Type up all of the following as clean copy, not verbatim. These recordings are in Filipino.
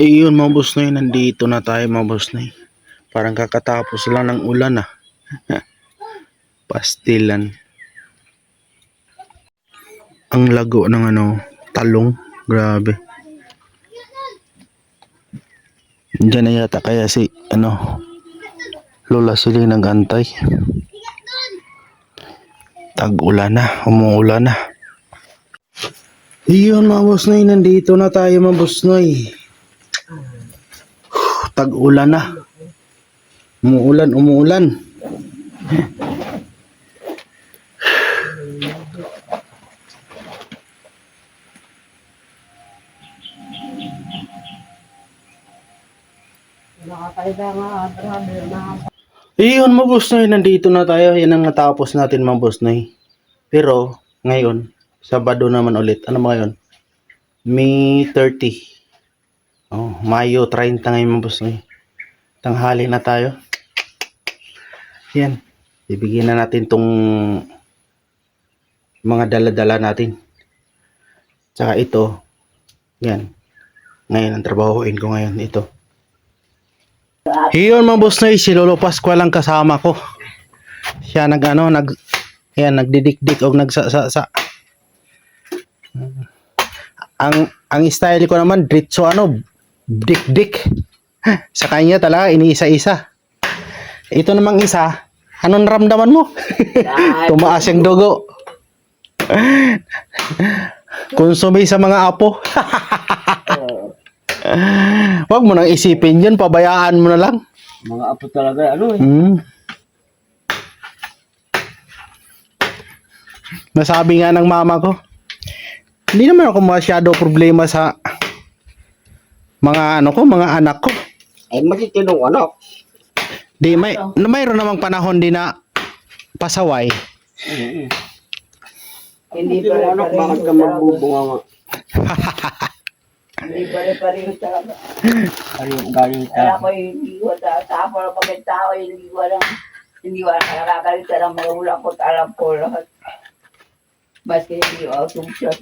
Yun mga boss noy, nandito na tayo mga boss noy. Parang kakatapos lang ng ulan ah. Pastilan. Ang lago ng talong. Grabe. Diyan na yata kaya si Lola Siling nag-antay. Tag-ulan na, umuulan na. Iyon mga boss noy, nandito na tayo mga boss noy. Tag-ulan na. Umuulan. Iyon mga boss noy, nandito na tayo. Yan ang natapos natin mga boss noy. Pero ngayon, Sabado naman ulit. Ano ba ngayon? May 30. Oh, Mayo 30 ngayon mga boss noy. Tanghali na tayo. Yan. Bibigyan na natin tong mga dala-dala natin. Tsaka ito. Yan. Ngayon ang trabahoin ko ngayon ito. Iyon mga boss noy, si Lolo Pascual lang kasama ko. Siya nagdidikdik o nagsasa. Ang style ko naman diretso dik-dik. Sa kanya talaga iniisa-isa. Ito namang isa, anong ramdaman mo? Tumaas yung dugo. Konsumi sa mga apo. Wag mo nang isipin yun, pabayaan mo na lang. Mga apo talaga, Nasabi nga ng mama ko, hindi naman ako masyado problema sa mga mga anak ko. Ay, matitinong anak. Di mayroon namang panahon din na pasaway. Hindi pa anak, bakit ka magbubunga nga? Hindi pare-pareho talaga. Galing Kaya ko hindi ko tapo na pagkatao, hindi ko nakakalitan ng mga ulang ko, alam ko lahat. Baski hindi ko assumption.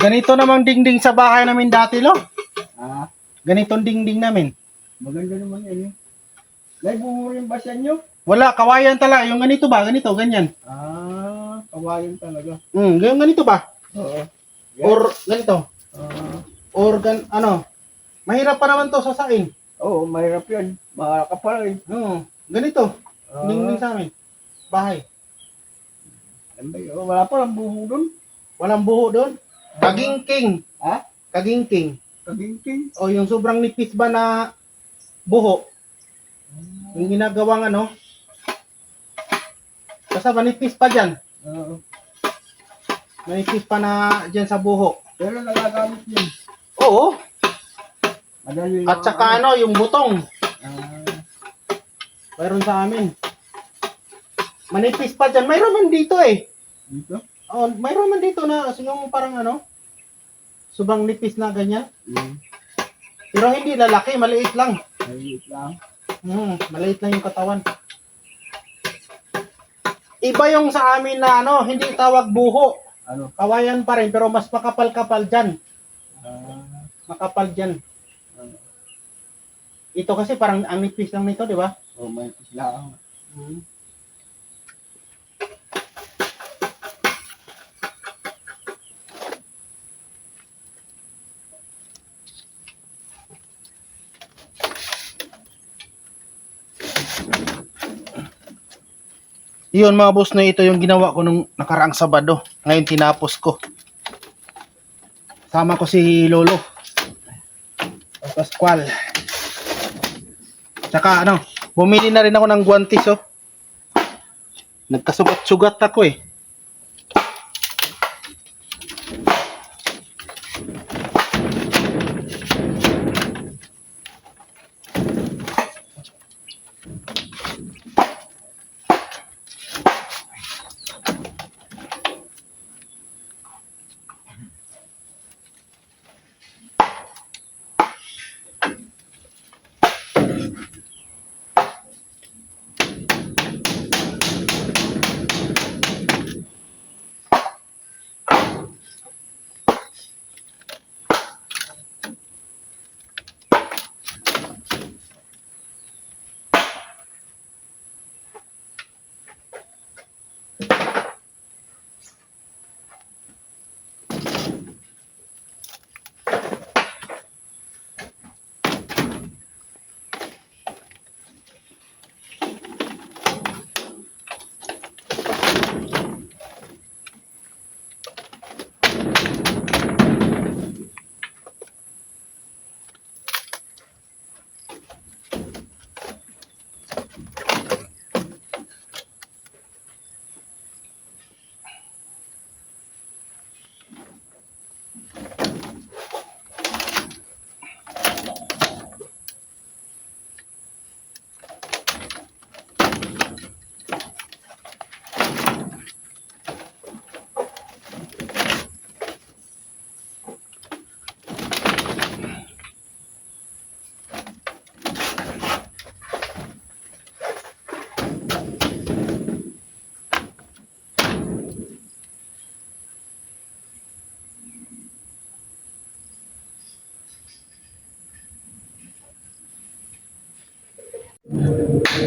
Ganito namang dingding sa bahay namin dati, lo. Ah, Ganitong dingding namin. maganda naman yan eh. May bungo rin ba sa inyo? Wala, kawayan talaga. Yung ganito ba? Ganito, ganyan. Ah, kawayan talaga. Yung ganito ba? Oo. Yan. Or ganito. Ah, Or ano. Mahirap pa naman to sa saing. oo, mahirap yan. Makakapal eh. Ganito. Ah, Dingding sa amin. Bahay. wala pa lang buho doon. Walang buho doon. Kagingking. Ha? Kagingking. Kabingking. O yung sobrang nipis ba na buho. Yung ginagawang ano. Basta manipis pa dyan. Oo. Manipis pa na dyan sa buho. Pero nagagamit yun. Oo. Madali At lang saka ano, yung butong. Ah, Mayroon sa amin. Manipis pa dyan. Mayroon man dito eh. dito? Oh, mayroon man dito na yung parang ano. Sobrang nipis na ganyan. Pero hindi lalaki, maliit lang. Maliit lang. Maliit lang yung katawan. Iba yung sa amin na ano, hindi tawag buho. Ano? Kawayan pa rin, pero mas makapal-kapal dyan. Ah, Makapal dyan. Ito kasi parang ang nipis lang nito, di ba? may lang. Yun mga boss na ito yung ginawa ko nung nakaraang Sabado. Ngayon tinapos ko. Sama ko si Lolo. Pascual. Tsaka ano, bumili na rin ako ng guantes oh. Nagkasugat-sugat ako eh.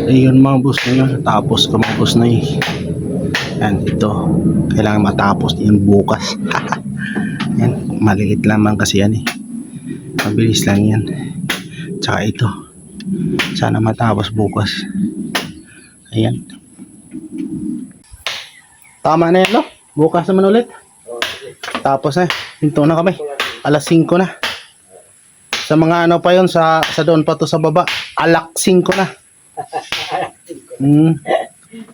Ayun mga boss na yun. Tapos ko mga boss na yun. Yan, ito. Kailangan matapos yun bukas. Yan, maliit lamang kasi yan eh. Mabilis lang yan. Tsaka ito. Sana matapos bukas. Ayan. Tama na yan, no? Bukas naman ulit. Tapos na. Pinto na kami. Alas 5 na. Sa mga ano pa yun, sa doon pa to sa baba. Alak 5 na.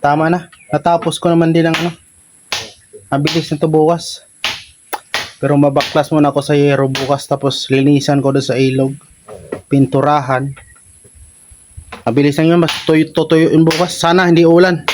Tama na. Natapos ko naman din ang ano. Mabilis na to bukas. Pero mabaklas muna ako sa yero bukas. Tapos linisan ko doon sa ilog. Pinturahan. Mabilis lang yun. Mas tutuyuin bukas. Sana hindi ulan.